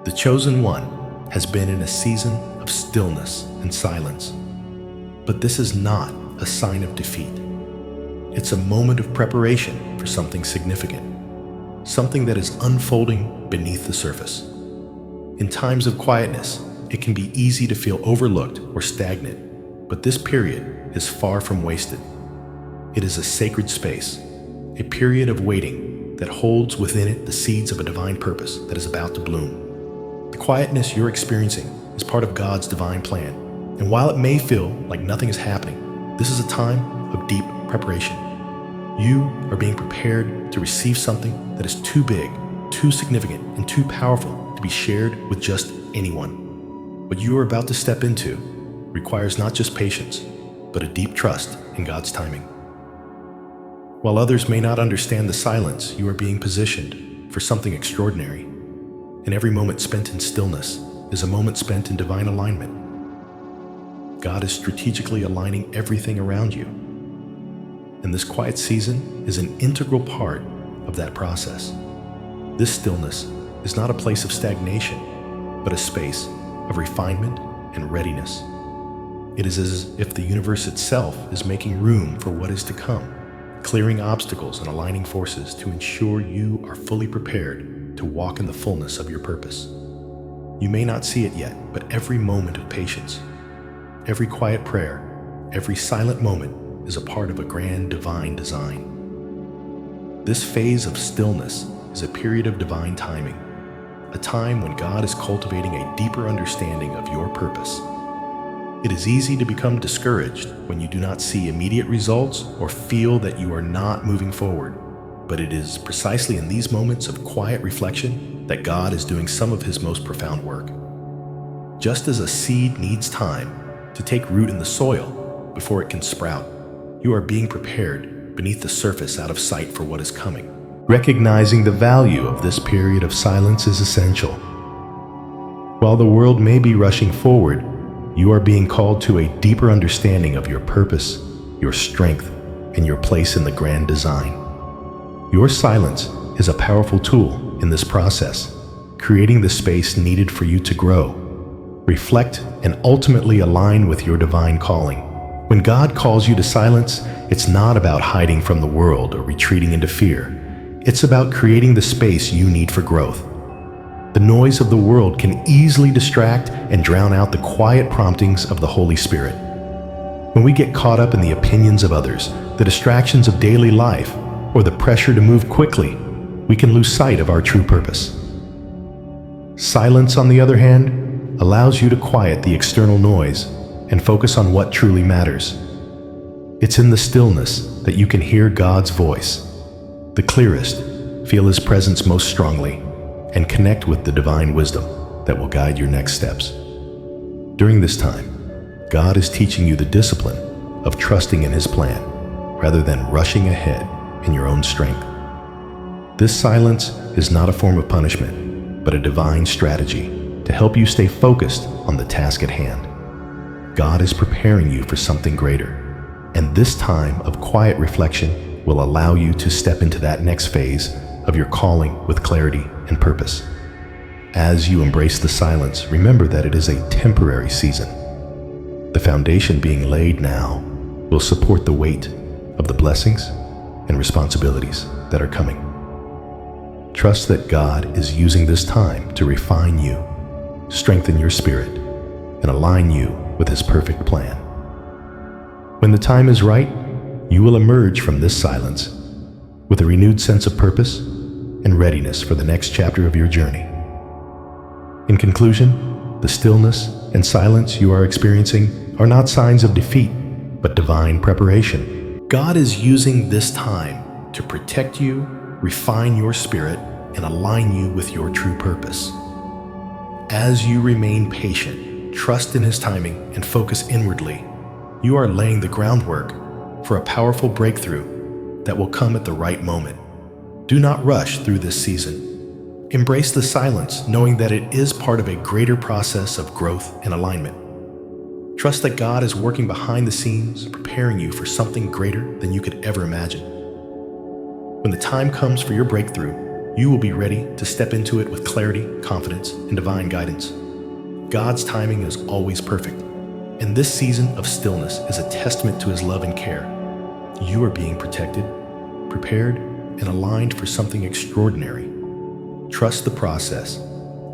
The chosen one has been in a season of stillness and silence. But this is not a sign of defeat. It's a moment of preparation for something significant, something that is unfolding beneath the surface. In times of quietness, it can be easy to feel overlooked or stagnant, but this period is far from wasted. It is a sacred space, a period of waiting that holds within it the seeds of a divine purpose that is about to bloom. The quietness you're experiencing is part of God's divine plan, and while it may feel like nothing is happening, this is a time of deep preparation. You are being prepared to receive something that is too big, too significant, and too powerful to be shared with just anyone. What you are about to step into requires not just patience, but a deep trust in God's timing. While others may not understand the silence, you are being positioned for something extraordinary. And every moment spent in stillness is a moment spent in divine alignment. God is strategically aligning everything around you. And this quiet season is an integral part of that process. This stillness is not a place of stagnation, but a space of refinement and readiness. It is as if the universe itself is making room for what is to come, clearing obstacles and aligning forces to ensure you are fully prepared to walk in the fullness of your purpose. You may not see it yet, but every moment of patience, every quiet prayer, every silent moment is a part of a grand divine design. This phase of stillness is a period of divine timing, a time when God is cultivating a deeper understanding of your purpose. It is easy to become discouraged when you do not see immediate results or feel that you are not moving forward. But it is precisely in these moments of quiet reflection that God is doing some of his most profound work. Just as a seed needs time to take root in the soil before it can sprout, you are being prepared beneath the surface out of sight for what is coming. Recognizing the value of this period of silence is essential. While the world may be rushing forward, you are being called to a deeper understanding of your purpose, your strength, and your place in the grand design. Your silence is a powerful tool in this process, creating the space needed for you to grow, reflect, and ultimately align with your divine calling. When God calls you to silence, it's not about hiding from the world or retreating into fear. It's about creating the space you need for growth. The noise of the world can easily distract and drown out the quiet promptings of the Holy Spirit. When we get caught up in the opinions of others, the distractions of daily life, or the pressure to move quickly, we can lose sight of our true purpose. Silence, on the other hand, allows you to quiet the external noise and focus on what truly matters. It's in the stillness that you can hear God's voice the clearest, feel his presence most strongly, and connect with the divine wisdom that will guide your next steps. During this time, God is teaching you the discipline of trusting in his plan rather than rushing ahead in your own strength. This silence is not a form of punishment, but a divine strategy to help you stay focused on the task at hand. God is preparing you for something greater, and this time of quiet reflection will allow you to step into that next phase of your calling with clarity and purpose. As you embrace the silence, remember that it is a temporary season. The foundation being laid now will support the weight of the blessings and responsibilities that are coming. Trust that God is using this time to refine you, strengthen your spirit, and align you with his perfect plan. When the time is right, you will emerge from this silence with a renewed sense of purpose and readiness for the next chapter of your journey. In conclusion, the stillness and silence you are experiencing are not signs of defeat, but divine preparation. God is using this time to protect you, refine your spirit, and align you with your true purpose. As you remain patient, trust in his timing, and focus inwardly, you are laying the groundwork for a powerful breakthrough that will come at the right moment. Do not rush through this season. Embrace the silence, knowing that it is part of a greater process of growth and alignment. Trust that God is working behind the scenes, preparing you for something greater than you could ever imagine. When the time comes for your breakthrough, you will be ready to step into it with clarity, confidence, and divine guidance. God's timing is always perfect, and this season of stillness is a testament to His love and care. You are being protected, prepared, and aligned for something extraordinary. Trust the process,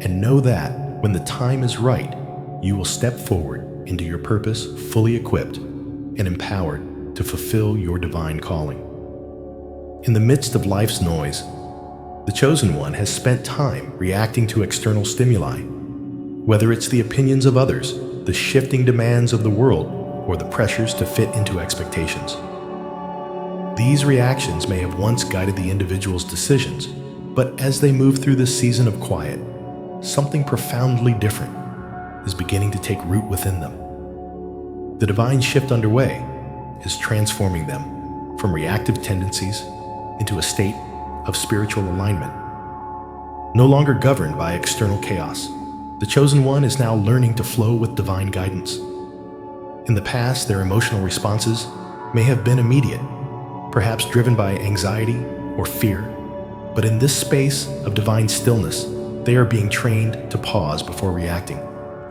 and know that when the time is right, you will step forward into your purpose fully equipped and empowered to fulfill your divine calling. In the midst of life's noise, the Chosen One has spent time reacting to external stimuli, whether it's the opinions of others, the shifting demands of the world, or the pressures to fit into expectations. These reactions may have once guided the individual's decisions, but as they move through this season of quiet, something profoundly different is beginning to take root within them. The divine shift underway is transforming them from reactive tendencies into a state of spiritual alignment. No longer governed by external chaos, the Chosen One is now learning to flow with divine guidance. In the past, their emotional responses may have been immediate, perhaps driven by anxiety or fear, but in this space of divine stillness, they are being trained to pause before reacting.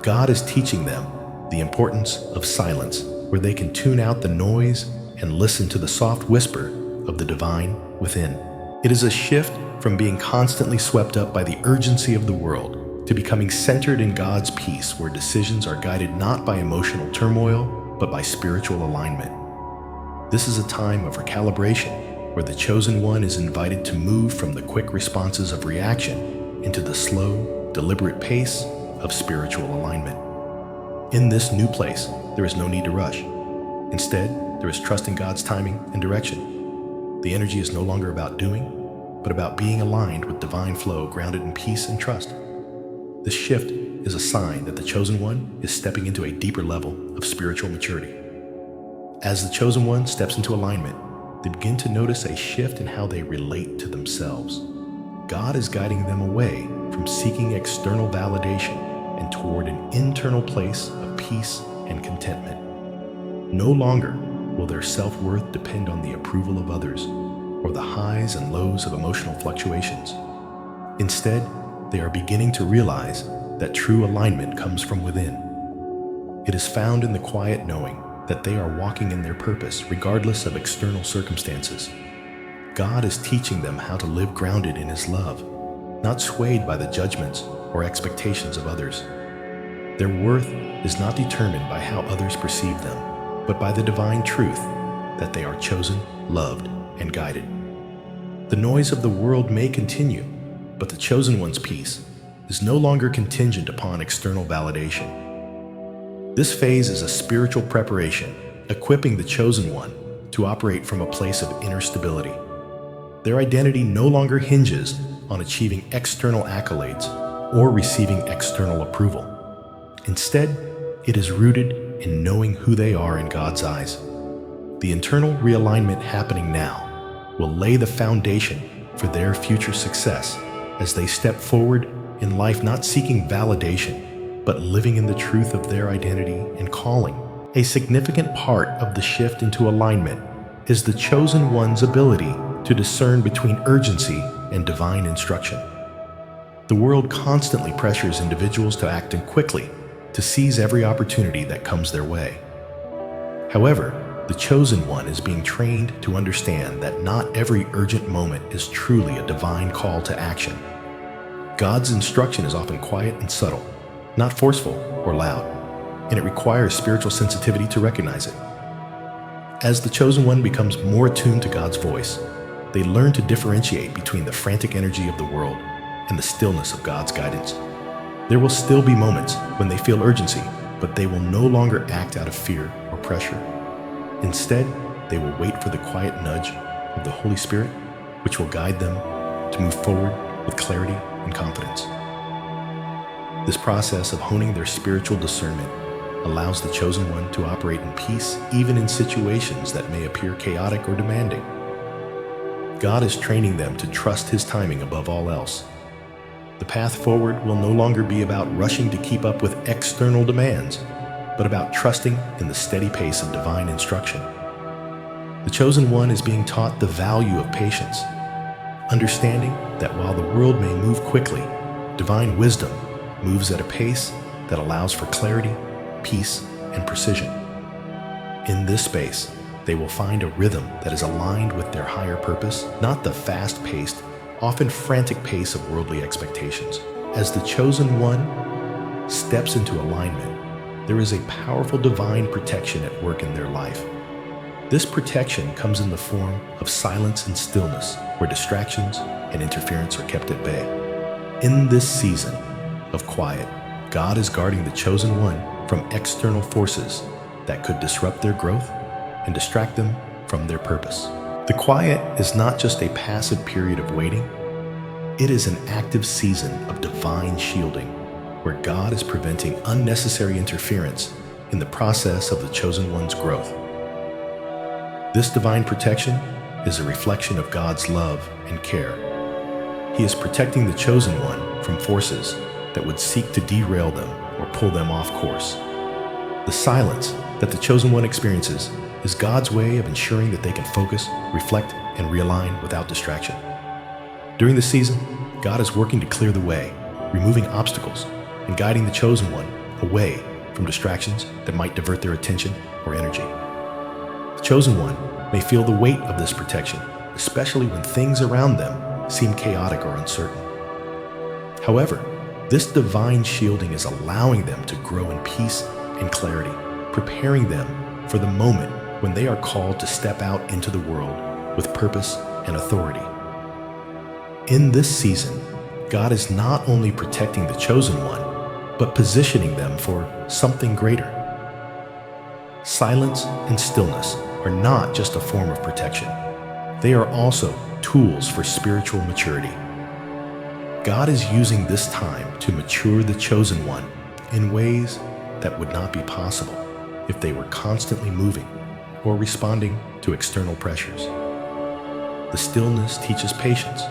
God is teaching them the importance of silence, where they can tune out the noise and listen to the soft whisper of the divine within. It is a shift from being constantly swept up by the urgency of the world to becoming centered in God's peace, where decisions are guided not by emotional turmoil, but by spiritual alignment. This is a time of recalibration, where the Chosen One is invited to move from the quick responses of reaction into the slow, deliberate pace of spiritual alignment. In this new place, there is no need to rush. Instead, there is trust in God's timing and direction. The energy is no longer about doing, but about being aligned with divine flow grounded in peace and trust. This shift is a sign that the Chosen One is stepping into a deeper level of spiritual maturity. As the Chosen One steps into alignment, they begin to notice a shift in how they relate to themselves. God is guiding them away from seeking external validation and toward an internal place of peace and contentment. No longer will their self-worth depend on the approval of others or the highs and lows of emotional fluctuations. Instead, they are beginning to realize that true alignment comes from within. It is found in the quiet knowing that they are walking in their purpose regardless of external circumstances. God is teaching them how to live grounded in His love, not swayed by the judgments or expectations of others. Their worth is not determined by how others perceive them, but by the divine truth that they are chosen, loved, and guided. The noise of the world may continue, but the Chosen One's peace is no longer contingent upon external validation. This phase is a spiritual preparation, equipping the Chosen One to operate from a place of inner stability. Their identity no longer hinges on achieving external accolades or receiving external approval. Instead, it is rooted in knowing who they are in God's eyes. The internal realignment happening now will lay the foundation for their future success as they step forward in life, not seeking validation, but living in the truth of their identity and calling. A significant part of the shift into alignment is the Chosen One's ability to discern between urgency and divine instruction. The world constantly pressures individuals to act quickly, to seize every opportunity that comes their way. However, the Chosen One is being trained to understand that not every urgent moment is truly a divine call to action. God's instruction is often quiet and subtle, not forceful or loud, and it requires spiritual sensitivity to recognize it. As the Chosen One becomes more attuned to God's voice, they learn to differentiate between the frantic energy of the world and the stillness of God's guidance. There will still be moments when they feel urgency, but they will no longer act out of fear or pressure. Instead, they will wait for the quiet nudge of the Holy Spirit, which will guide them to move forward with clarity and confidence. This process of honing their spiritual discernment allows the Chosen One to operate in peace even in situations that may appear chaotic or demanding. God is training them to trust His timing above all else. The path forward will no longer be about rushing to keep up with external demands, but about trusting in the steady pace of divine instruction. The Chosen One is being taught the value of patience, understanding that while the world may move quickly, divine wisdom moves at a pace that allows for clarity, peace, and precision. In this space, they will find a rhythm that is aligned with their higher purpose, not the fast-paced, often frantic pace of worldly expectations. As the chosen one steps into alignment, there is a powerful divine protection at work in their life. This protection comes in the form of silence and stillness, where distractions and interference are kept at bay. In this season of quiet, God is guarding the chosen one from external forces that could disrupt their growth and distract them from their purpose. The quiet is not just a passive period of waiting, it is an active season of divine shielding, where God is preventing unnecessary interference in the process of the chosen one's growth. This divine protection is a reflection of God's love and care. He is protecting the chosen one from forces that would seek to derail them or pull them off course. The silence that the chosen one experiences is God's way of ensuring that they can focus, reflect, and realign without distraction. During this season, God is working to clear the way, removing obstacles, and guiding the chosen one away from distractions that might divert their attention or energy. The chosen one may feel the weight of this protection, especially when things around them seem chaotic or uncertain. However, this divine shielding is allowing them to grow in peace and clarity, preparing them for the moment when they are called to step out into the world with purpose and authority. In this season, God is not only protecting the chosen one, but positioning them for something greater. Silence and stillness are not just a form of protection. They are also tools for spiritual maturity. God is using this time to mature the chosen one in ways that would not be possible if they were constantly moving or responding to external pressures. The stillness teaches patience,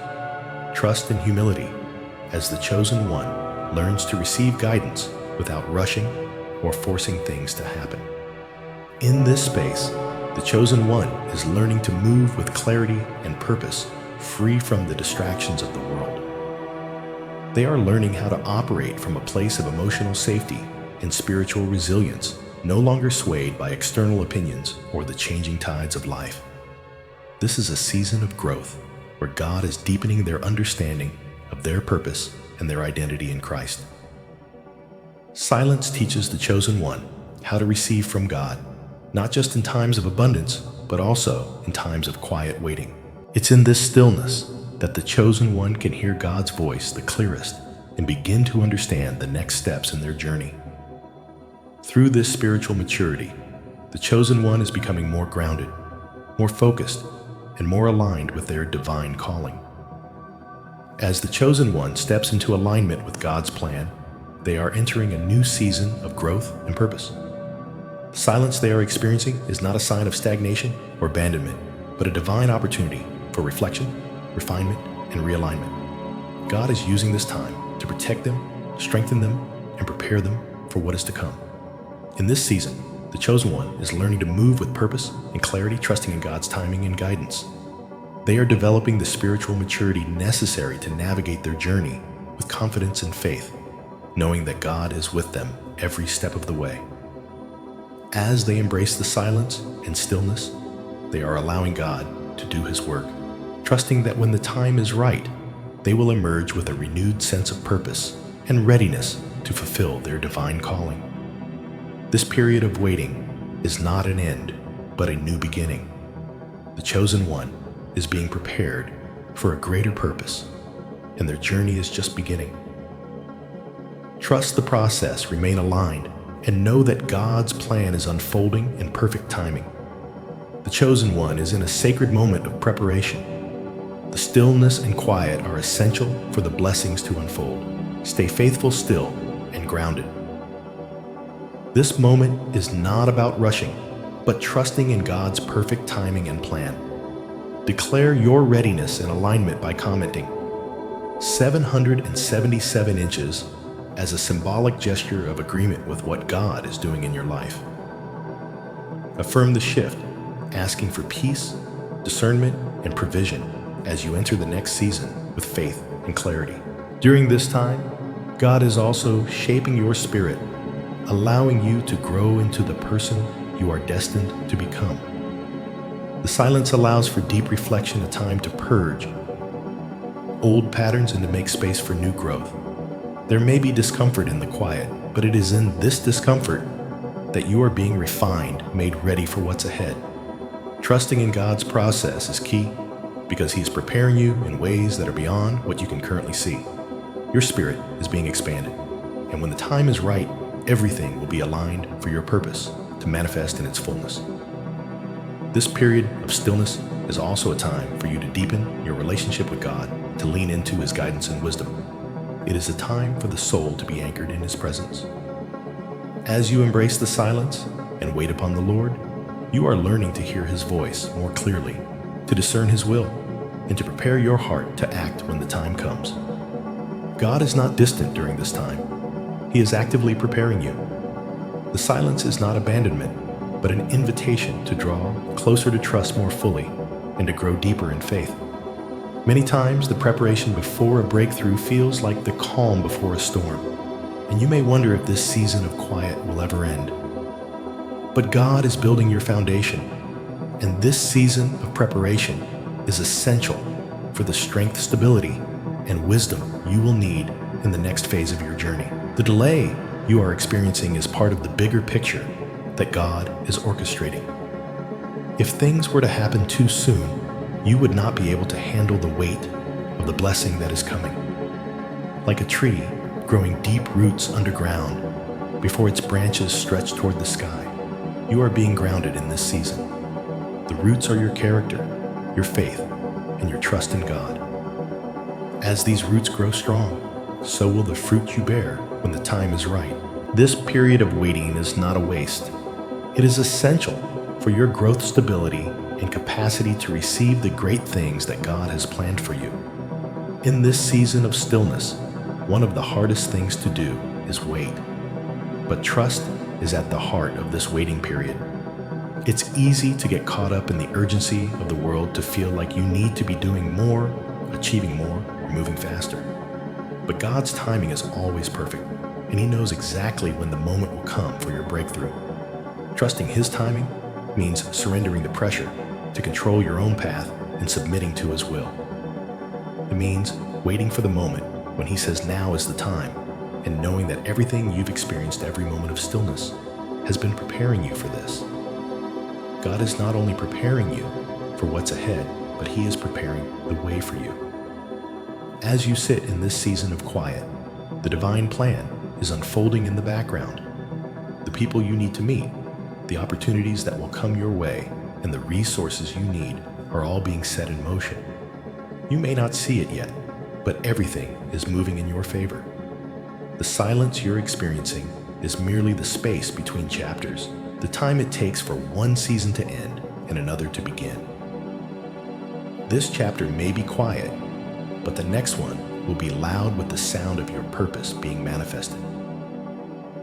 trust, and humility as the chosen one learns to receive guidance without rushing or forcing things to happen. In this space, the chosen one is learning to move with clarity and purpose, free from the distractions of the world. They are learning how to operate from a place of emotional safety and spiritual resilience, no longer swayed by external opinions or the changing tides of life. This is a season of growth where God is deepening their understanding of their purpose and their identity in Christ. Silence teaches the chosen one how to receive from God, not just in times of abundance, but also in times of quiet waiting. It's in this stillness that the chosen one can hear God's voice the clearest and begin to understand the next steps in their journey. Through this spiritual maturity, the chosen one is becoming more grounded, more focused, and more aligned with their divine calling. As the chosen one steps into alignment with God's plan, they are entering a new season of growth and purpose. The silence they are experiencing is not a sign of stagnation or abandonment, but a divine opportunity for reflection, refinement, and realignment. God is using this time to protect them, strengthen them, and prepare them for what is to come. In this season, the chosen one is learning to move with purpose and clarity, trusting in God's timing and guidance. They are developing the spiritual maturity necessary to navigate their journey with confidence and faith, knowing that God is with them every step of the way. As they embrace the silence and stillness, they are allowing God to do His work, trusting that when the time is right, they will emerge with a renewed sense of purpose and readiness to fulfill their divine calling. This period of waiting is not an end, but a new beginning. The chosen one is being prepared for a greater purpose, and their journey is just beginning. Trust the process, remain aligned, and know that God's plan is unfolding in perfect timing. The chosen one is in a sacred moment of preparation. The stillness and quiet are essential for the blessings to unfold. Stay faithful, still, and grounded. This moment is not about rushing, but trusting in God's perfect timing and plan. Declare your readiness and alignment by commenting 777 inches as a symbolic gesture of agreement with what God is doing in your life. Affirm the shift, asking for peace, discernment, and provision as you enter the next season with faith and clarity. During this time, God is also shaping your spirit, allowing you to grow into the person you are destined to become. The silence allows for deep reflection, a time to purge old patterns and to make space for new growth. There may be discomfort in the quiet, but it is in this discomfort that you are being refined, made ready for what's ahead. Trusting in God's process is key because He is preparing you in ways that are beyond what you can currently see. Your spirit is being expanded, and when the time is right, everything will be aligned for your purpose to manifest in its fullness. This period of stillness is also a time for you to deepen your relationship with God, to lean into His guidance and wisdom. It is a time for the soul to be anchored in His presence. As you embrace the silence and wait upon the Lord, you are learning to hear His voice more clearly, to discern His will, and to prepare your heart to act when the time comes. God is not distant during this time. He is actively preparing you. The silence is not abandonment, but an invitation to draw closer to trust more fully and to grow deeper in faith. Many times, the preparation before a breakthrough feels like the calm before a storm, and you may wonder if this season of quiet will ever end. But God is building your foundation, and this season of preparation is essential for the strength, stability, and wisdom you will need in the next phase of your journey. The delay you are experiencing is part of the bigger picture that God is orchestrating. If things were to happen too soon, you would not be able to handle the weight of the blessing that is coming. Like a tree growing deep roots underground before its branches stretch toward the sky, you are being grounded in this season. The roots are your character, your faith, and your trust in God. As these roots grow strong, so will the fruit you bear when the time is right. This period of waiting is not a waste. It is essential for your growth, stability, and capacity to receive the great things that God has planned for you. In this season of stillness, one of the hardest things to do is wait. But trust is at the heart of this waiting period. It's easy to get caught up in the urgency of the world, to feel like you need to be doing more, achieving more, or moving faster. But God's timing is always perfect, and He knows exactly when the moment will come for your breakthrough. Trusting His timing means surrendering the pressure to control your own path and submitting to His will. It means waiting for the moment when He says now is the time, and knowing that everything you've experienced, every moment of stillness, has been preparing you for this. God is not only preparing you for what's ahead, but He is preparing the way for you. As you sit in this season of quiet, the divine plan is unfolding in the background. The people you need to meet, the opportunities that will come your way, and the resources you need are all being set in motion. You may not see it yet, but everything is moving in your favor. The silence you're experiencing is merely the space between chapters, the time it takes for one season to end and another to begin. This chapter may be quiet, but the next one will be loud with the sound of your purpose being manifested.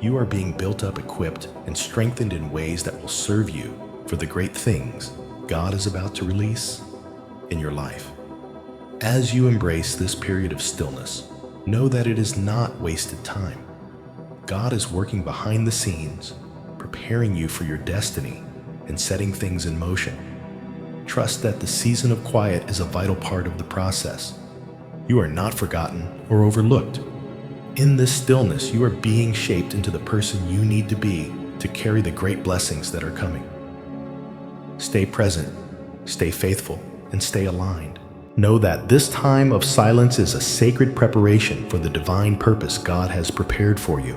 You are being built up, equipped, and strengthened in ways that will serve you for the great things God is about to release in your life. As you embrace this period of stillness, know that it is not wasted time. God is working behind the scenes, preparing you for your destiny and setting things in motion. Trust that the season of quiet is a vital part of the process. You are not forgotten or overlooked. In this stillness, you are being shaped into the person you need to be to carry the great blessings that are coming. Stay present, stay faithful, and stay aligned. Know that this time of silence is a sacred preparation for the divine purpose God has prepared for you.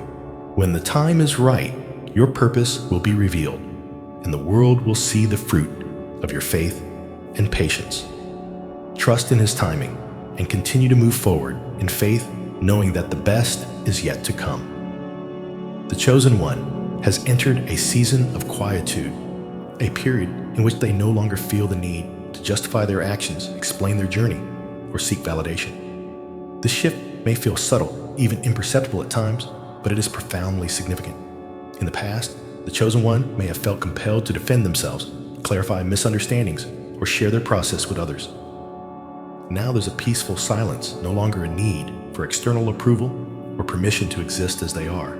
When the time is right, your purpose will be revealed, and the world will see the fruit of your faith and patience. Trust in His timing and continue to move forward in faith, knowing that the best is yet to come. The chosen one has entered a season of quietude, a period in which they no longer feel the need to justify their actions, explain their journey, or seek validation. The shift may feel subtle, even imperceptible at times, but it is profoundly significant. In the past, the chosen one may have felt compelled to defend themselves, clarify misunderstandings, or share their process with others. Now there's a peaceful silence, no longer a need for external approval or permission to exist as they are.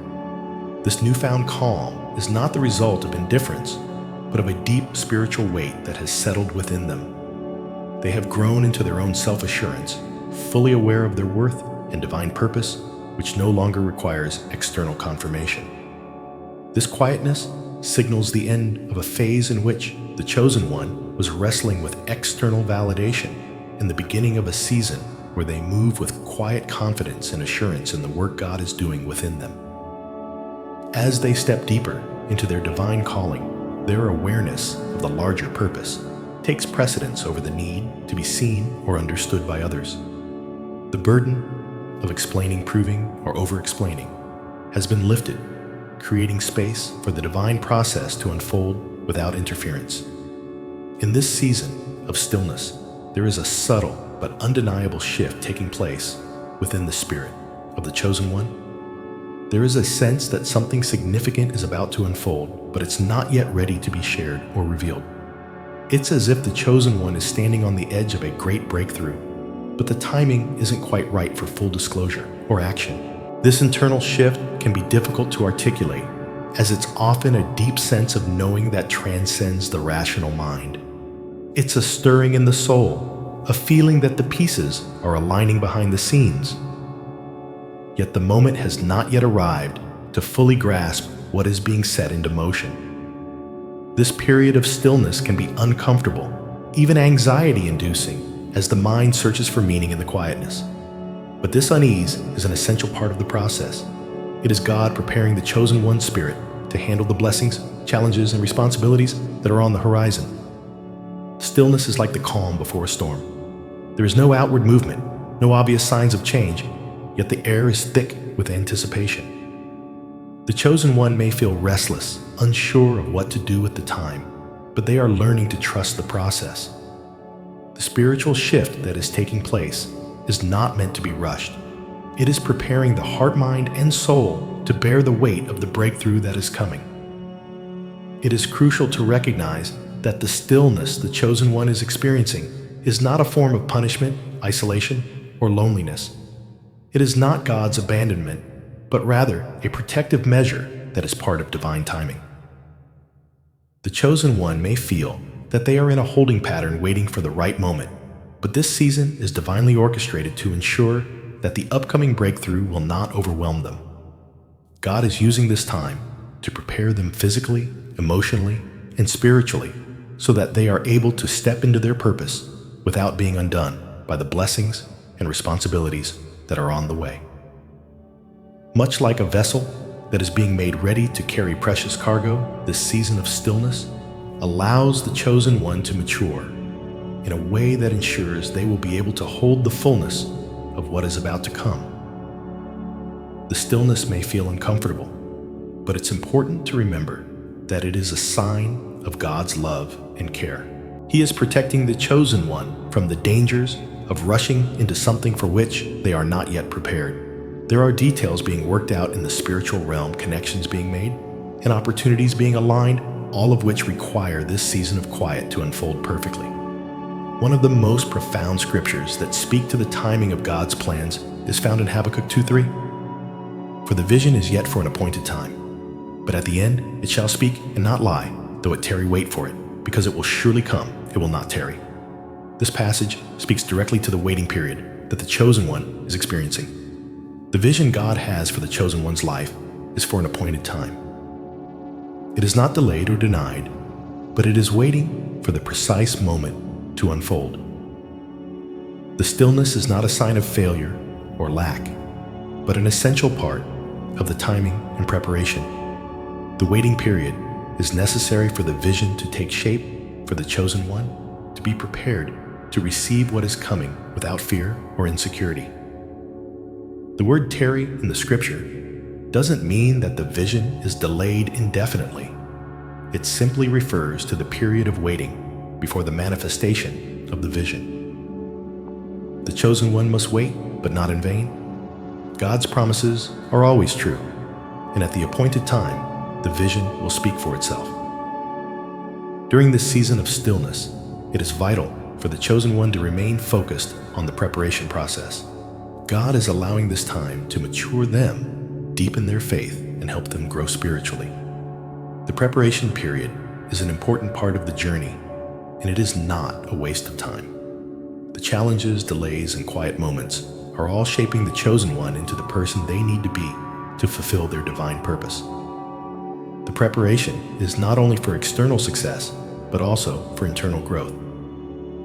This newfound calm is not the result of indifference, but of a deep spiritual weight that has settled within them. They have grown into their own self-assurance, fully aware of their worth and divine purpose, which no longer requires external confirmation. This quietness signals the end of a phase in which the Chosen One was wrestling with external validation and the beginning of a season where they move with quiet confidence and assurance in the work God is doing within them. As they step deeper into their divine calling, their awareness of the larger purpose takes precedence over the need to be seen or understood by others. The burden of explaining, proving, or over-explaining has been lifted, creating space for the divine process to unfold without interference. In this season of stillness, there is a subtle but undeniable shift taking place within the spirit of the Chosen One. There is a sense that something significant is about to unfold, but it's not yet ready to be shared or revealed. It's as if the Chosen One is standing on the edge of a great breakthrough, but the timing isn't quite right for full disclosure or action. This internal shift can be difficult to articulate, as it's often a deep sense of knowing that transcends the rational mind. It's a stirring in the soul, a feeling that the pieces are aligning behind the scenes. Yet the moment has not yet arrived to fully grasp what is being set into motion. This period of stillness can be uncomfortable, even anxiety-inducing, as the mind searches for meaning in the quietness. But this unease is an essential part of the process. It is God preparing the Chosen One's spirit to handle the blessings, challenges, and responsibilities that are on the horizon. Stillness is like the calm before a storm. There is no outward movement, no obvious signs of change, yet the air is thick with anticipation. The Chosen One may feel restless, unsure of what to do at the time, but they are learning to trust the process. The spiritual shift that is taking place is not meant to be rushed. It is preparing the heart, mind, and soul to bear the weight of the breakthrough that is coming. It is crucial to recognize that the stillness the Chosen One is experiencing is not a form of punishment, isolation, or loneliness. It is not God's abandonment, but rather a protective measure that is part of divine timing. The Chosen One may feel that they are in a holding pattern waiting for the right moment, but this season is divinely orchestrated to ensure that the upcoming breakthrough will not overwhelm them. God is using this time to prepare them physically, emotionally, and spiritually so that they are able to step into their purpose without being undone by the blessings and responsibilities that are on the way. Much like a vessel that is being made ready to carry precious cargo, this season of stillness allows the Chosen One to mature in a way that ensures they will be able to hold the fullness of what is about to come. The stillness may feel uncomfortable, but it's important to remember that it is a sign of God's love and care. He is protecting the Chosen One from the dangers of rushing into something for which they are not yet prepared. There are details being worked out in the spiritual realm, connections being made, and opportunities being aligned, all of which require this season of quiet to unfold perfectly. One of the most profound scriptures that speak to the timing of God's plans is found in Habakkuk 2:3. For the vision is yet for an appointed time, but at the end it shall speak and not lie, though it tarry, wait for it, because it will surely come, it will not tarry. This passage speaks directly to the waiting period that the Chosen One is experiencing. The vision God has for the Chosen One's life is for an appointed time. It is not delayed or denied, but it is waiting for the precise moment to unfold. The stillness is not a sign of failure or lack, but an essential part of the timing and preparation. The waiting period is necessary for the vision to take shape, for the Chosen One to be prepared to receive what is coming without fear or insecurity. The word tarry in the scripture doesn't mean that the vision is delayed indefinitely. It simply refers to the period of waiting before the manifestation of the vision. The Chosen One must wait, but not in vain. God's promises are always true, and at the appointed time, the vision will speak for itself. During this season of stillness, it is vital for the chosen one to remain focused on the preparation process. God is allowing this time to mature them, deepen their faith, and help them grow spiritually. The preparation period is an important part of the journey, and it is not a waste of time. The challenges, delays, and quiet moments are all shaping the chosen one into the person they need to be to fulfill their divine purpose. The preparation is not only for external success, but also for internal growth.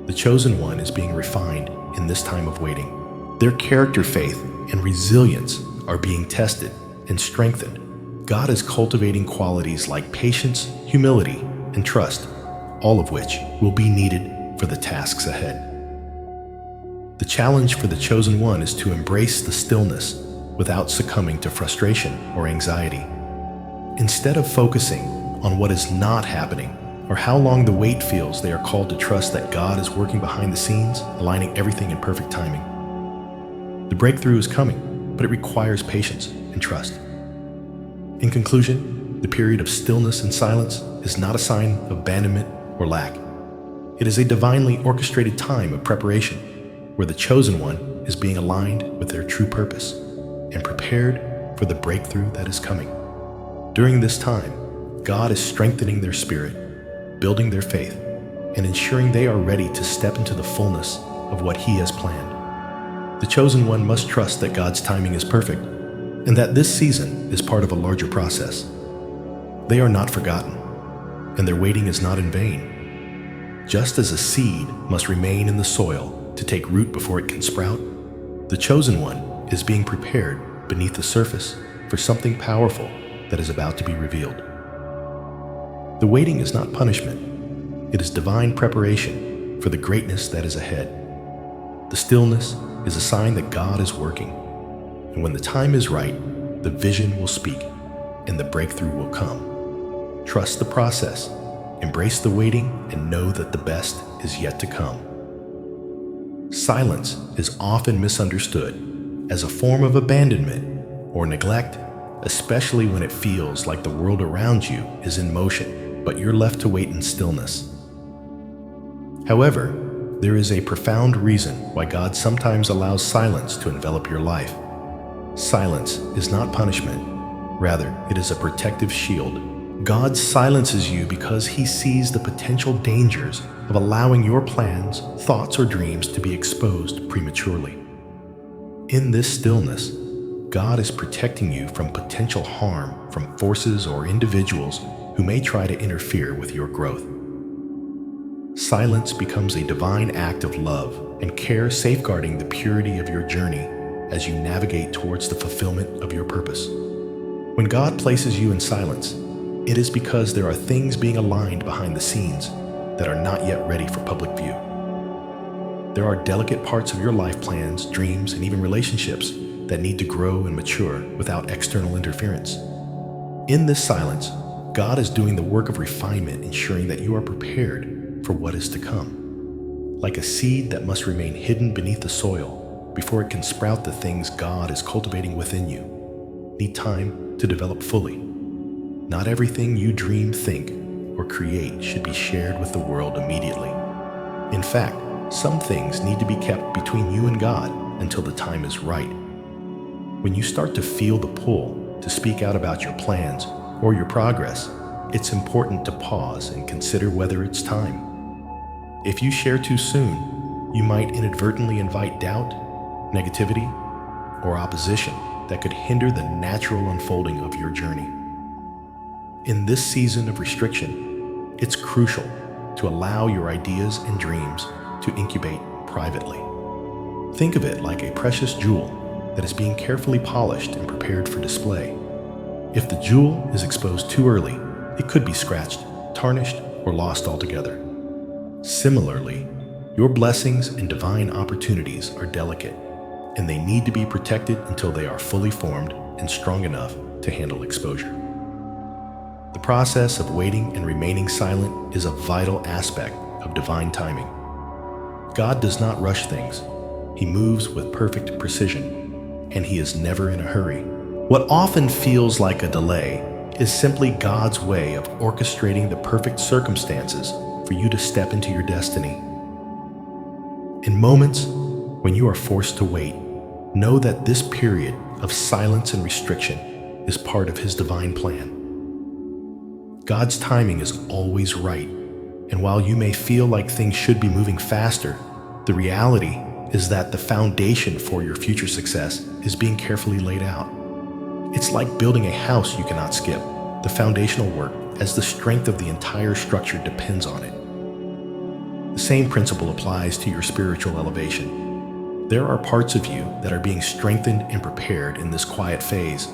The chosen one is being refined in this time of waiting. Their character, faith, and resilience are being tested and strengthened. God is cultivating qualities like patience, humility, and trust, all of which will be needed for the tasks ahead. The challenge for the chosen one is to embrace the stillness without succumbing to frustration or anxiety. Instead of focusing on what is not happening or how long the wait feels, they are called to trust that God is working behind the scenes, aligning everything in perfect timing. The breakthrough is coming, but it requires patience and trust. In conclusion, the period of stillness and silence is not a sign of abandonment or lack. It is a divinely orchestrated time of preparation where the chosen one is being aligned with their true purpose and prepared for the breakthrough that is coming. During this time, God is strengthening their spirit, building their faith, and ensuring they are ready to step into the fullness of what He has planned. The chosen one must trust that God's timing is perfect and that this season is part of a larger process. They are not forgotten, and their waiting is not in vain. Just as a seed must remain in the soil to take root before it can sprout, the chosen one is being prepared beneath the surface for something powerful that is about to be revealed. The waiting is not punishment. It is divine preparation for the greatness that is ahead. The stillness is a sign that God is working, and when the time is right, the vision will speak and the breakthrough will come. Trust the process, embrace the waiting, and know that the best is yet to come. Silence is often misunderstood as a form of abandonment or neglect, especially when it feels like the world around you is in motion, but you're left to wait in stillness. However, there is a profound reason why God sometimes allows silence to envelop your life. Silence is not punishment. Rather, it is a protective shield. God silences you because He sees the potential dangers of allowing your plans, thoughts, or dreams to be exposed prematurely. In this stillness, God is protecting you from potential harm from forces or individuals who may try to interfere with your growth. Silence becomes a divine act of love and care, safeguarding the purity of your journey as you navigate towards the fulfillment of your purpose. When God places you in silence, it is because there are things being aligned behind the scenes that are not yet ready for public view. There are delicate parts of your life plans, dreams, and even relationships that need to grow and mature without external interference. In this silence, God is doing the work of refinement, ensuring that you are prepared for what is to come. Like a seed that must remain hidden beneath the soil before it can sprout, the things God is cultivating within you need time to develop fully. Not everything you dream, think, or create should be shared with the world immediately. In fact, some things need to be kept between you and God until the time is right. When you start to feel the pull to speak out about your plans or your progress, it's important to pause and consider whether it's time. If you share too soon, you might inadvertently invite doubt, negativity, or opposition that could hinder the natural unfolding of your journey. In this season of restriction, it's crucial to allow your ideas and dreams to incubate privately. Think of it like a precious jewel that is being carefully polished and prepared for display. If the jewel is exposed too early, it could be scratched, tarnished, or lost altogether. Similarly, your blessings and divine opportunities are delicate, and they need to be protected until they are fully formed and strong enough to handle exposure. The process of waiting and remaining silent is a vital aspect of divine timing. God does not rush things. He moves with perfect precision, and He is never in a hurry. What often feels like a delay is simply God's way of orchestrating the perfect circumstances for you to step into your destiny. In moments when you are forced to wait, know that this period of silence and restriction is part of His divine plan. God's timing is always right, and while you may feel like things should be moving faster, the reality is that the foundation for your future success is being carefully laid out. It's like building a house you cannot skip the foundational work, as the strength of the entire structure depends on it. The same principle applies to your spiritual elevation. There are parts of you that are being strengthened and prepared in this quiet phase,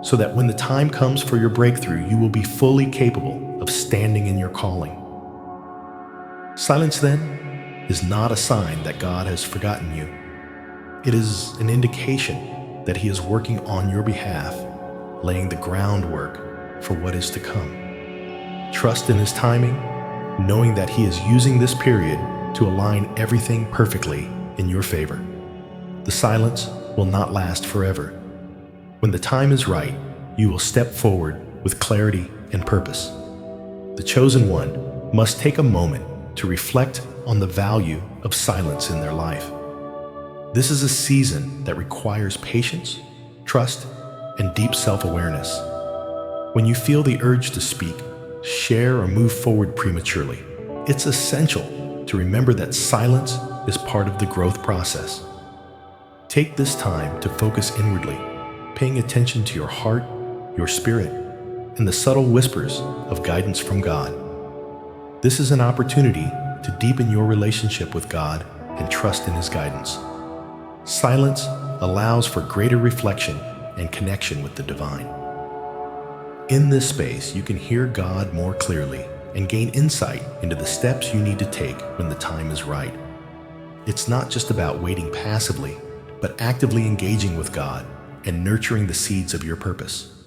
so that when the time comes for your breakthrough, you will be fully capable of standing in your calling. Silence, then, is not a sign that God has forgotten you. It is an indication that He is working on your behalf, laying the groundwork for what is to come. Trust in His timing, knowing that He is using this period to align everything perfectly in your favor. The silence will not last forever. When the time is right, you will step forward with clarity and purpose. The chosen one must take a moment to reflect on the value of silence in their life. This is a season that requires patience, trust, and deep self-awareness. When you feel the urge to speak, share, or move forward prematurely, it's essential to remember that silence is part of the growth process. Take this time to focus inwardly, paying attention to your heart, your spirit, and the subtle whispers of guidance from God. This is an opportunity to deepen your relationship with God and trust in His guidance. Silence allows for greater reflection and connection with the divine. In this space, you can hear God more clearly and gain insight into the steps you need to take when the time is right. It's not just about waiting passively, but actively engaging with God and nurturing the seeds of your purpose.